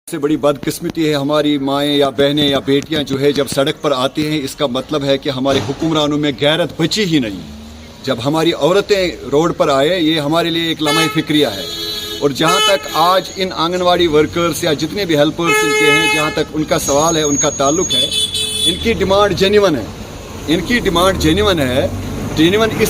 से बड़ी बदकिस्मती है हमारी माएँ या बहनें या बेटियां जो है जब सड़क पर आती हैं, इसका मतलब है कि हमारे हुक्मरानों में गैरत बची ही नहीं। जब हमारी औरतें रोड पर आए, ये हमारे लिए एक लम्हा फिक्रिया है। और जहाँ तक आज इन आंगनवाड़ी वर्कर्स या जितने भी हेल्पर्स इनके हैं, जहाँ तक उनका सवाल है, उनका ताल्लुक है, इनकी डिमांड जेन्युइन है। इनकी डिमांड जेन्युइन है। जेन्युइन इस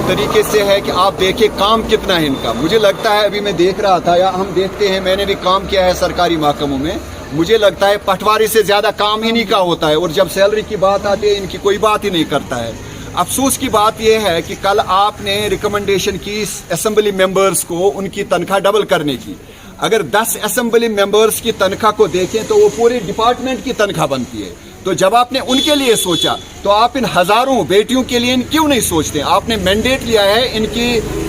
तरीके से है कि आप देखिए काम कितना है इनका। मुझे लगता है, अभी मैं देख रहा था या हम देखते हैं, मैंने भी काम किया है सरकारी महकमों में, मुझे लगता है पटवारी से ज्यादा काम इन्हीं का होता है। और जब सैलरी की बात आती है, इनकी कोई बात ही नहीं करता है। अफसोस की बात यह है कि कल आपने रिकमेंडेशन की असेंबली मेंबर्स को उनकी तनख्वाह डबल करने की। अगर 10 असेंबली मेंबर्स की तनख्वाह को देखें तो वो पूरे डिपार्टमेंट की तनख्वाह बनती है। तो जब आपने उनके लिए सोचा तो आप इन हजारों बेटियों के लिए क्यों नहीं सोचते? आपने मैंडेट लिया है इनकी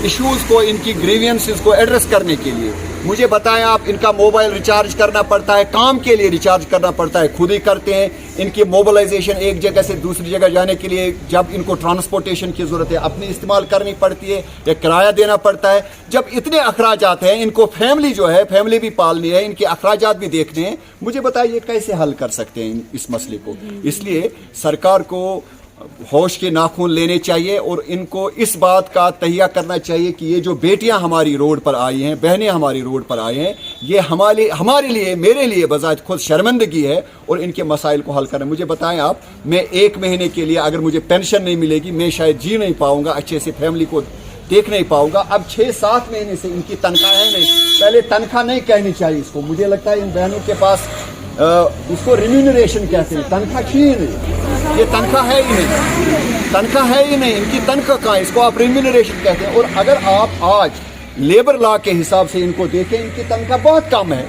इश्यूज को, इनकी ग्रीवियंसेस को एड्रेस करने के लिए। मुझे बताएं, आप इनका मोबाइल रिचार्ज करना पड़ता है, काम के लिए रिचार्ज करना पड़ता है, खुद ही करते हैं। इनकी मोबिलाइजेशन एक जगह से दूसरी जगह जाने के लिए जब इनको ट्रांसपोर्टेशन की जरूरत है, अपनी इस्तेमाल करनी पड़ती है या किराया देना पड़ता है। जब इतने अखराजात हैं, इनको फैमिली जो है, फैमिली भी पालनी है, इनके अखराजात भी देखने हैं। मुझे बताइए कैसे हल कर सकते हैं इस मसले को? इसलिए सरकार को होश के नाखून लेने चाहिए और इनको इस बात का तहिया करना चाहिए कि ये जो बेटियां हमारी रोड पर आई हैं, बहनें हमारी रोड पर आई हैं, ये हमारे लिए, मेरे लिए बजात खुद शर्मिंदगी है। और इनके मसाइल को हल करना। मुझे बताएं आप, मैं 1 महीने के लिए अगर मुझे पेंशन नहीं मिलेगी, मैं शायद जी नहीं पाऊंगा, अच्छे से फैमिली को देख नहीं पाऊंगा। अब 6-7 महीने से इनकी तनख्वाह है नहीं। पहले तनख्वाह नहीं कहनी चाहिए इसको। मुझे लगता है इन बहनों के पास उसको रिम्यूनरेशन कहते हैं, तनख्वाह ही नहीं। ये तनख्वाह है ही नहीं, तनख्वाह है ही नहीं। इनकी तनख्वाह कहाँ है? इसको आप रिम्यूनरेशन कहते हैं। और अगर आप आज लेबर लॉ के हिसाब से इनको देखें, इनकी तनख्वाह बहुत कम है।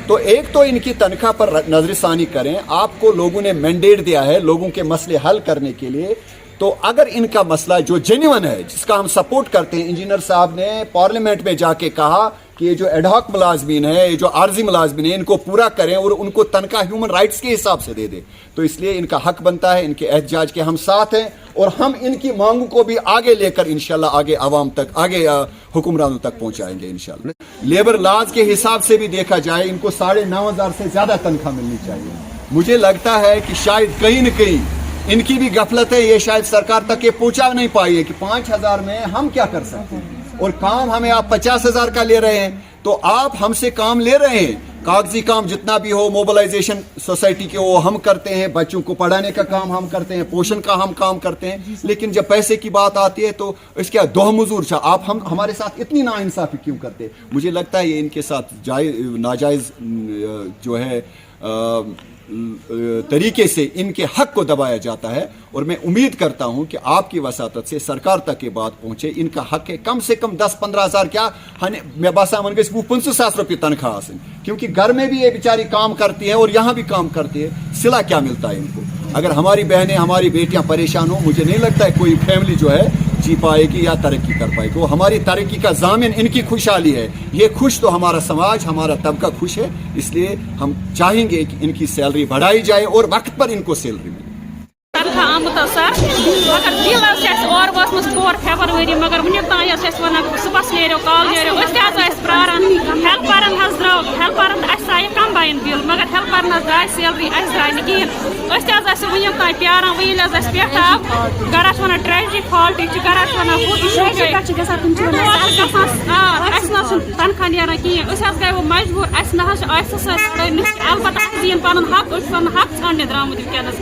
तो एक तो इनकी तनख्वाह पर नजरसानी करें। आपको लोगों ने मैंडेट दिया है लोगों के मसले हल करने के लिए। तो अगर इनका मसला जो जेन्युइन है, जिसका हम सपोर्ट करते हैं, इंजीनियर साहब ने पार्लियामेंट में जाके कहा कि ये जो एडहॉक मुलाजमीन है, ये जो आर्जी मुलाजमीन है, इनको पूरा करें और उनको तनख्वाह ह्यूमन राइट्स के हिसाब से दे दे। तो इसलिए इनका हक बनता है, इनके एहतजाज के हम साथ हैं और हम इनकी मांगों को भी आगे लेकर इंशाल्लाह आगे आवाम तक, आगे हुक्मरानों तक पहुंचाएंगे इंशाल्लाह। लेबर लॉज के हिसाब से भी देखा जाए, इनको 9,500 से ज्यादा तनख्वाह मिलनी चाहिए। मुझे लगता है कि शायद कहीं न कहीं इनकी भी गफलत है, ये शायद सरकार तक ये पहुंचा नहीं पाई है कि 5,000 में हम क्या कर सकते हैं। और काम हमें आप 50,000 का ले रहे हैं, तो आप हमसे काम ले रहे हैं, कागजी काम जितना भी हो, मोबिलाइजेशन सोसाइटी के वो हम करते हैं, बच्चों को पढ़ाने का काम हम करते हैं, पोषण का हम काम करते हैं। लेकिन जब पैसे की बात आती है तो इसके दोह मजूर छा आप हमारे साथ इतनी नाइंसाफी क्यों करते? मुझे लगता है ये इनके साथ नाजायज जो है तरीके से इनके हक को दबाया जाता है। और मैं उम्मीद करता हूं कि आपकी वसातत से सरकार तक ये बात पहुंचे। इनका हक है कम से कम 10-15 हजार, क्या मैं बस 50,000 रुपये तनख्वाह हासिल, क्योंकि घर में भी ये बेचारी काम करती है और यहाँ भी काम करती है। सिला क्या मिलता है इनको? अगर हमारी बहनें, हमारी बेटियां परेशान हो, मुझे नहीं लगता है कोई फैमिली जो है जी पाएगी या तरक्की कर पाएगी। वो हमारी तरक्की का जामिन इनकी खुशहाली है। ये खुश तो हमारा समाज, हमारा तबका खुश है। इसलिए हम चाहेंगे कि इनकी सैलरी बढ़ाई जाए और वक्त पर इनको सैलरी मिले। मगर बिल 4 फरवरी, मगर वुनिक तान सुबह नेरो कॉल नेरो प्रारान हेल्परन हेल्परन कंबाइन बिल, मगर हेल्परन द्राय सैलरी द्राय कहें। वुनिक तान प्यारान वहील पे आव गरा वन ट्रेजरी फॉल्ट, गरा तनख्वाह नान कहें। गए वो मजबूर, अलबत्ता दीन पन हक, हक ाने द्रामुत वनस।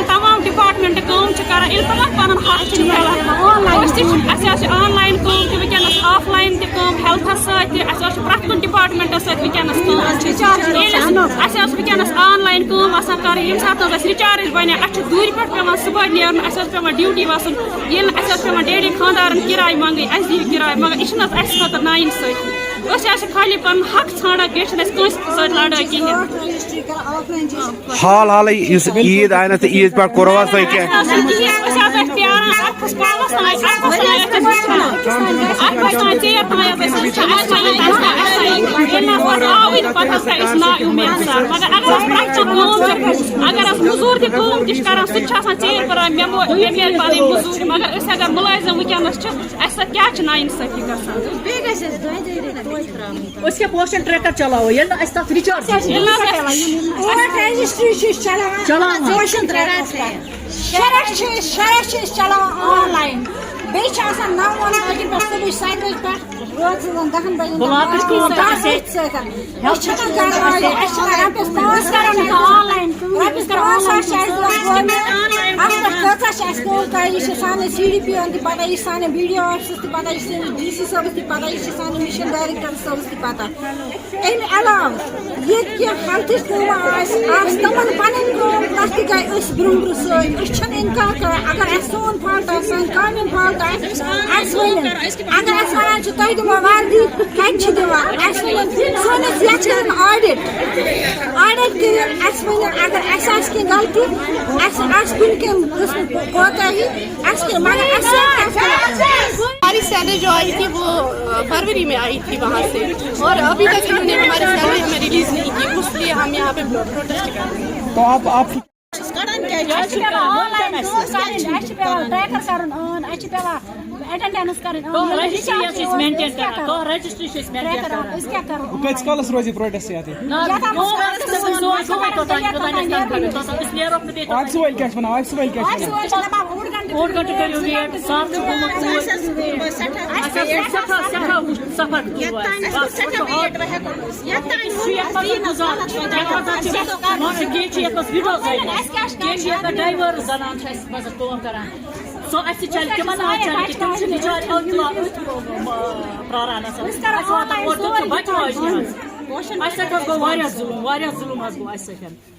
तमाम डिपार्टमेंट काम तमाम पन हक ऑनलाइन काम वनस, ऑफलाइन तम हेल्थस सत प्रत कुछ डिपार्टमेंटस सनस वनस ऑनलाइन काम कर। ये रिचार्ज बने दूर पे सुबह नेरन, पे ड्यूटी वसन, पे डेली खानदारन किराय मंगनी, दी किराय, मगर यह खुद नाइंसाफी। खाली पन हक ान पे लड़ाई कहें। हाल ईद आय ईद पे कोरवा प्यार پران اَتھس کالس تام ژیر تام آوٕے نہٕ پَتہٕ حظ گٔے أسۍ نا اُمید سان مگر اگر أسۍ پرٛٮ۪تھ کانٛہہ کٲم چھِ اگر أسۍ موٚزوٗر تہِ کٲم تہِ چھِ کران سُہ تہِ چھِ آسان ژیر پران مےٚ میلہِ پَنٕنۍ موٚزوٗرۍ مگر أسۍ اگر مُلٲزِم وٕنکٮ۪نَس چھِ اَسہِ سۭتۍ کیٛاہ چھِ نا اِنصٲفی گژھان أسۍ کیٛاہ پوشن ٹریکر چلاوو ییٚلہِ نہٕ اَسہِ تَتھ رِچارج رجسٹری چھِ أسۍ چلاوان پوشن ترٛےٚ شرح چھِ أسۍ چلاوان آن لاین بیٚیہِ چھِ آسان 9 بجے پٮ۪ٹھ صبحٕچ 7 بجے پٮ۪ٹھ رٲژ 10 بجے بُلاکٕچ کٲم تہِ آسہِ أسۍ چھِنہٕ کران أسۍ چھِ رۄپیَس 5 کران آن لاین رۄپیَس 5,000 چھِ اَسہِ دِوان گورمٮ۪نٛٹ اَتھ پٮ۪ٹھ کۭژاہ چھِ اَسہِ کٲم کَرٕنۍ یہِ چھِ سانہِ CDP یَن تہِ پَتہ یہِ چھِ سانہِ BDO آفسَس تہِ پَتہ یہِ چھِ سٲنِس DC صٲبَس تہِ پَتہ یہِ چھِ سانہِ مِشن ڈایریکٹر صٲبَس تہِ پَتہ اَمہِ علاوٕ ییٚتہِ کینٛہہ ہٮ۪لتھٕچ کٲم آسہِ تِمَن پَنٕنۍ کٲم تَتھ تہِ گٔے أسۍ برٛونٛہہ سۭتۍ أسۍ چھِنہٕ اِنکار کَران اگر اَسہِ سون فالٹ آسہِ سانہِ کامہِ ہُنٛد فالٹ آسہِ اَسہِ ؤنِو اگر اَسہِ وَنان چھِ تۄہہِ دِمو وردی کَتہِ چھِ دِوان اَسہِ ؤنِو سٲنِس یَتھ چھِ کَران آڈِٹ کٔرِو اَسہِ ؤنِو اگر اَسہِ آسہِ کینٛہہ غلطی اَسہِ آسہِ کُنہِ کینٛہہ قٕسمُک کوتاہی اَسہِ کینٛہہ مگر ہماری سیلری جو آئی تھی وہ فروری میں آئی تھی وہاں سے اور ابھی تک انہوں نے ہماری سیلری ہمیں ریلیز نہیں کی اس لیے ہم یہاں پہ پروٹیسٹ کر رہے ہیں تو آپ کۭتِس کالس روزِ پروٹیسٹ ییٚتہِ آفسہٕ وٲلۍ کیٛاہ چھِ وَنان آفسہٕ وٲلۍ کیٛاہ چھِ ڈرائیور زنان چھِ اَسہِ منٛز کٲم کران سو اَسہِ چلہِ تِمن چلہِ کہِ تِم چھِ بِچارِ پراران اَسہِ واتان اورٕ تِم چھِ بَچہٕ واجنہِ حظ اَسہِ سۭتۍ حظ گوٚو واریاہ ظُلم حظ گوٚو اَسہِ سۭتۍ